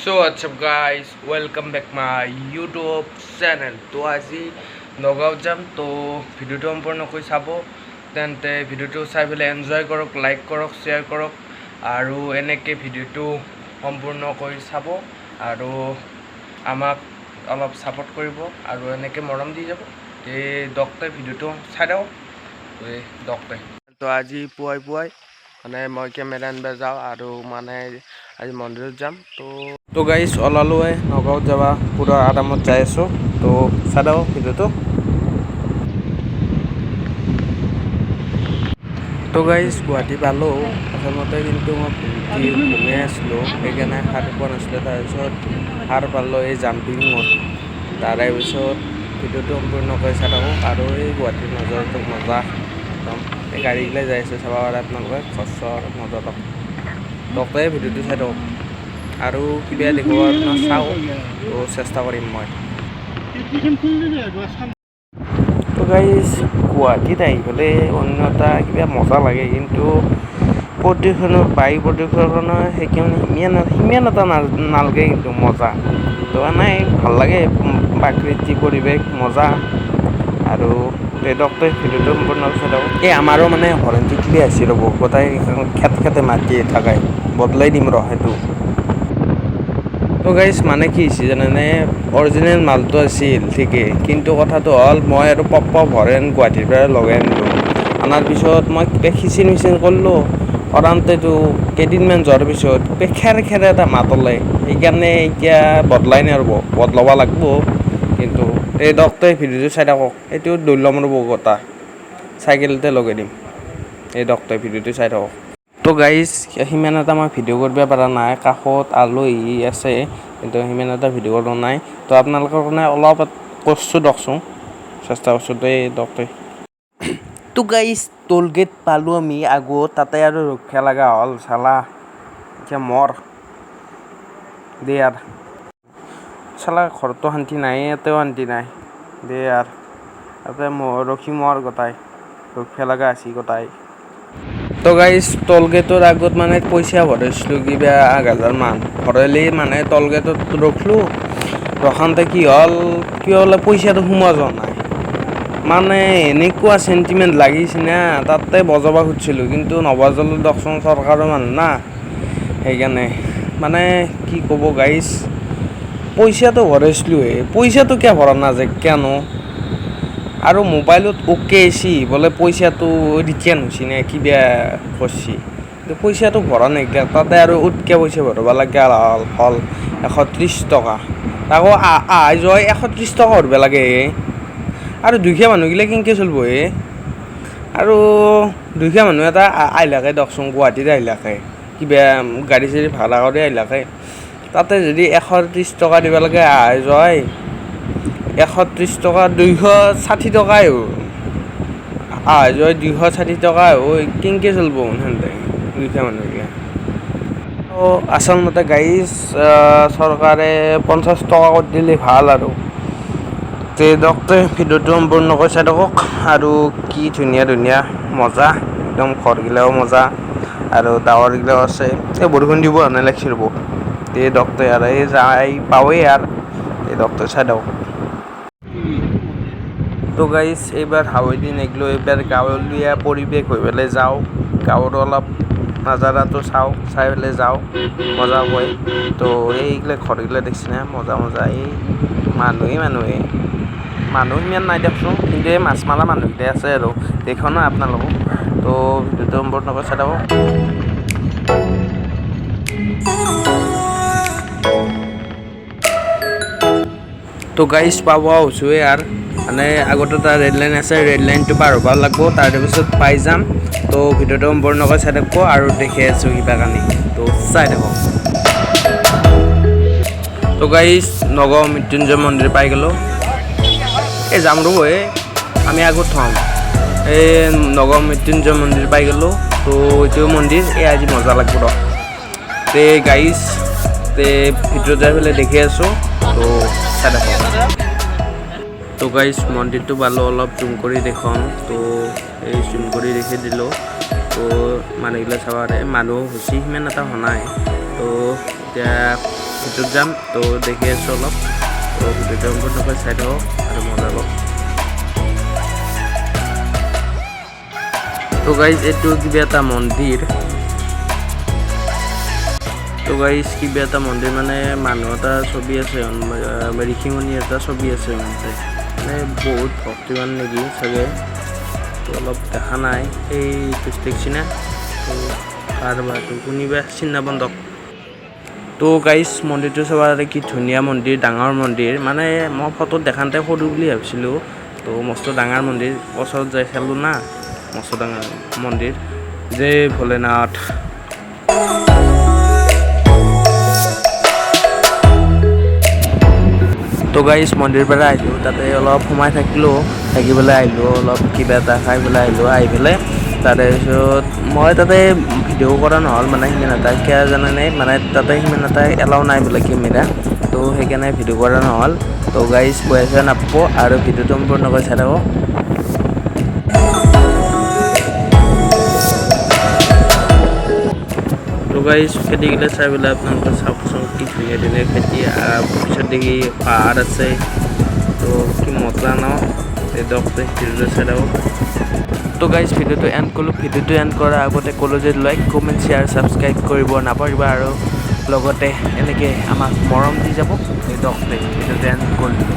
So what's up guys, welcome back my YouTube channel. তো আজি নগাঁও যাম, তো ভিডিওটো সম্পূৰ্ণকৈ চাব, তেন্তে ভিডিওটো চাই পেলাই এনজয় কৰক, লাইক কৰক, শ্বেয়াৰ কৰক আৰু এনেকৈ ভিডিওটো সম্পূৰ্ণকৈ চাব আৰু আমাক অলপ সাপোৰ্ট কৰিব আৰু এনেকৈ মৰম দি যাব। এই ডক্টৰ ভিডিওটো চাই দাও ডক্টৰ। তো আজি পুৱাই মানে মই কেমেৰা আনিব যাওঁ আৰু মানে আজি মন্দিৰত যাম। তো গাইজ ওলালোৱে নগাঁৱত যাবা, পুৰা আৰামত যাই আছোঁ। তো চাই দাও ভিডিওটো। তো গাইজ গুৱাহাটী পালোঁ আচলতে, কিন্তু মই ঘুমাই আছিলোঁ, সেইকাৰণে সাৰ পোৱা নাছিলোঁ। তাৰপিছত সাৰ পালোঁ এই জাম্পিঙত, তাৰে পিছত ভিডিওটো সম্পূৰ্ণকৈ চাই থাকোঁ আৰু এই গুৱাহাটীৰ নজৰটো মজা একদম। এই গাড়ীগিলাই যাই আছে, চাব পাৰে আপোনালোকে খচৰ নজৰ ডক্টৰে ভিডিওটো চাই থাকক আৰু কিবা দেখিব আপোনাক চাওঁ, তো চেষ্টা কৰিম মই। তো গাইজ গুৱাহাটীত আহি পেলাই অন্য এটা কিবা মজা লাগে, কিন্তু বায়ু প্ৰদূষণৰ সিমান এটা নালাগে, কিন্তু মজা তো নাই, ভাল লাগে প্ৰাকৃতিক পৰিৱেশ মজা। আৰু ডক্টৰে ভিডিওটো সম্পূৰ্ণ চাই থাকক। এই আমাৰো মানে হৰেণ্টি ক্লিয়াৰ আছে ৰ'ব, গোটাই খেতে মাতি থাকে, বদলাই দিম ৰ সেইটো। তো গাইজ মানে কি হৈছে জানেনে, অৰিজিনেল মালটো আছিল ঠিকেই, কিন্তু কথাটো হ'ল মই আৰু পপ হৰেণ গুৱাহাটীৰ পৰা লগাই আনিলোঁ। অনাৰ পিছত মই কিবা খিচিন কৰিলোঁ, কৰাওঁতেতো কেইদিনমান যোৱাৰ পিছত খেৰ এটা মাত ওলাই, সেইকাৰণে এতিয়া বদলাই নাৰব, বদলাব লাগিব। কিন্তু এই ডক্টৰে ভিডিওটো চাই থাকক, এইটো দৈ ল'ম ৰ'ব, গোটা চাইকেলতে লগাই দিম। এই ডক্টৰে ভিডিওটো চাই থাকক। তো গাইজ সিমান এটা মই ভিডিঅ' কৰিব পৰা নাই, কাষত আলহী আছে, কিন্তু সিমান এটা ভিডিঅ' কৰা নাই। তো আপোনালোকৰ কাৰণে অলপ কৰিছোঁ দিয়কচোন, চেষ্টা কৰিছোঁ দেই ডক্টৰে। তো গাইজ টোল গেট পালোঁ আমি আগত, তাতে আৰু ৰখিয়া লগা হ'ল চালা, এতিয়া মৰ দে আৰু চালা ঘৰতো শান্তি নাই, ইয়াতেও শান্তি নাই দে আৰু তাতে ৰখি মৰ গোটাই ৰখিয়া লগা আছি গোটাই। তো গাইজ টোল গেটৰ আগত মানে পইচা ভৰাইছিলোঁ কিবা 1,000 মান ভৰালি, মানে টোল গেটত ৰখলোঁ, ৰখাওঁতে কি হ'ল পইচাটো সোমোৱা যোৱা নাই, মানে এনেকুৱা চেণ্টিমেণ্ট লাগিছে না, তাতে বজাব খুজিছিলোঁ কিন্তু নবজালোঁ দিয়কচোন, চৰকাৰৰ মানুহ না, সেইকাৰণে মানে কি ক'ব গাইজ, পইচাটো ভৰাইছিলোঁহে, পইচাটো কিয় ভৰা নাযায় কিয়নো, আৰু মোবাইলত অ'কে আহিছি বোলে পইচাটো ৰিটাৰ্ণ হৈছে নে কিবা কৰিছে, কিন্তু পইচাটো ভৰা নাইকিয়া, তাতে আৰু উতকে পইচা ভৰাব লাগে হ'ল 130 টকা, তাকো আহা যোৱা 130 টকা ভৰিব লাগে আৰু দুখীয়া মানুহগিলা কেনেকৈ চলিব আৰু দুখীয়া মানুহ এটা আহিলাকে দিয়কচোন, গুৱাহাটীত আহিলাকে কিবা গাড়ী চাড়ী ভাড়া কৰি আহিলাকে, তাতে যদি 130 টকা দিব লাগে আহা যোৱাই, 130 টকা 260 টকাই অহা যোৱা 260 টকা কেনেকৈ চলিব সিহঁতে দুখীয়া মানুহগিলা। তো আচলমতে গাইজ চৰকাৰে 50 টকা কৰি দিলে ভাল আৰু। তে ডক্টৰে ভিডিঅ'টো সম্পূৰ্ণকৈ চাই থাকক আৰু কি ধুনীয়া মজা, একদম ঘৰগিলাও মজা আৰু ডাৱৰগিলাও আছে, এই বৰষুণ দিব আনে লাগিছে ৰ'ব। এই ডক্টৰে আৰু এই যাই পাৱেই আৰু এই ডক্টৰে চাই থাকক। তো গাইজ এইবাৰ হাৱৈ নেগিলোঁ, এইবাৰ গাঁৱলীয়া পৰিৱেশ হৈ পেলাই যাওঁ, গাঁৱৰ অলপ নাজাৰাটো চাই পেলাই যাওঁ, মজা হয়। তো এইগিলা ঘৰগিলা দেখিছে না, মজা এই মানুহ ইমান নাই দিয়কচোন, কিন্তু এই মাছ মাৰা মানুহকেইটাই আছে আৰু দেখোঁ না আপোনালোকক। তো ভিডিঅ'টো সম্পূৰ্ণকৈ চাই থাকক। তো গাইজ পাব হৈছোঁৱে আৰু, মানে আগতে এটা ৰেড লাইন আছে, ৰেড লাইনটো পাৰ হ'ব লাগিব, তাৰপিছত পাই যাম। তো ভিডিঅ'টো সম্পূৰ্ণকৈ চাই থাকিব আৰু দেখি আছোঁ কিবা কানি, তো চাই থাকক। তো গাইজ নগাঁও মৃত্যুঞ্জয় মন্দিৰ পাই গ'লোঁ, এই যাম ৰ'ব আমি আগত থম, এই নগাঁও মৃত্যুঞ্জয় মন্দিৰ পাই গ'লোঁ। তো এইটো মন্দিৰ আজি মজা লাগিব ৰ, তে গাইজ ভিতৰত যাই পেলাই দেখি আছোঁ, তো চাই থাকক। তো গাইজ মন্দিৰটো পালোঁ, অলপ জুম কৰি দেখুৱাম, তো এই জুম কৰি দেখি দিলোঁ। তো মানুহগিলা চাব মানুহ হৈছে সিমান এটা হোৱা নাই, তো এতিয়া ভিতৰত যাম তো দেখি আছোঁ অলপ তো ভিডিঅ'টো সম্পূৰ্ণকৈ চাই থাকক আৰু মজা লওক তো গাইজ এইটো কিবা এটা মন্দিৰ তো গাইজ কিবা এটা মন্দিৰ মানে মানুহ এটা ছবি আছে ঋষিমুনি এটা ছবি আছে মানে বহুত ভক্তিমান নেকি চাগে তো অলপ দেখা নাই এই দেখছি না তো কাৰোবাৰটো কোনোবা চিনা বন্ধক তো গাইজ মন্দিৰটো চাবলৈ কি ধুনীয়া মন্দিৰ ডাঙৰ মন্দিৰ মানে মই ফটোত দেখাতে সৰু বুলি ভাবিছিলোঁ তো মস্ত ডাঙৰ মন্দিৰ ওচৰত যাই চালোঁ না মস্ত ডাঙৰ মন্দিৰ জয় ভোলেনাথ তো গাইজ মন্দিৰৰ পৰা আহিলোঁ তাতে অলপ সোমাই থাকিলোঁ থাকি পেলাই আহিলোঁ অলপ কিবা এটা খাই পেলাই আহিলোঁ আহি পেলাই তাৰপিছত মই তাতে ভিডিঅ' কৰা নহ'ল মানে সিমান এটা কিয় জানানে মানে তাতে সিমান এটা এলাও নাই বোলে কেমেৰা তো সেইকাৰণে ভিডিঅ' কৰা নহ'ল তো গাইজ পইচা নাপাব আৰু ভিডিঅ'টো সম্পূৰ্ণকৈ চাই থাকক তো গাইজ খেতিগিলা চাই পেলাই আপোনালোকে চাওকচোন কি ধুনীয়া ধুনীয়া খেতি পিছত দেখি পাহাৰ আছে তো কি মজা ন দিয়ক ভিডিঅ'টো চাই থাকক তো গাইজ ভিডিঅ'টো এণ্ড কৰিলোঁ ভিডিঅ'টো এণ্ড কৰাৰ আগতে ক'লোঁ যে লাইক কমেণ্ট শ্বেয়াৰ ছাবস্ক্ৰাইব কৰিব নাপাহৰিবা আৰু লগতে এনেকৈ আমাক মৰম দি যাব দিয়ক ভিডিঅ'টো এণ্ড কৰিলোঁ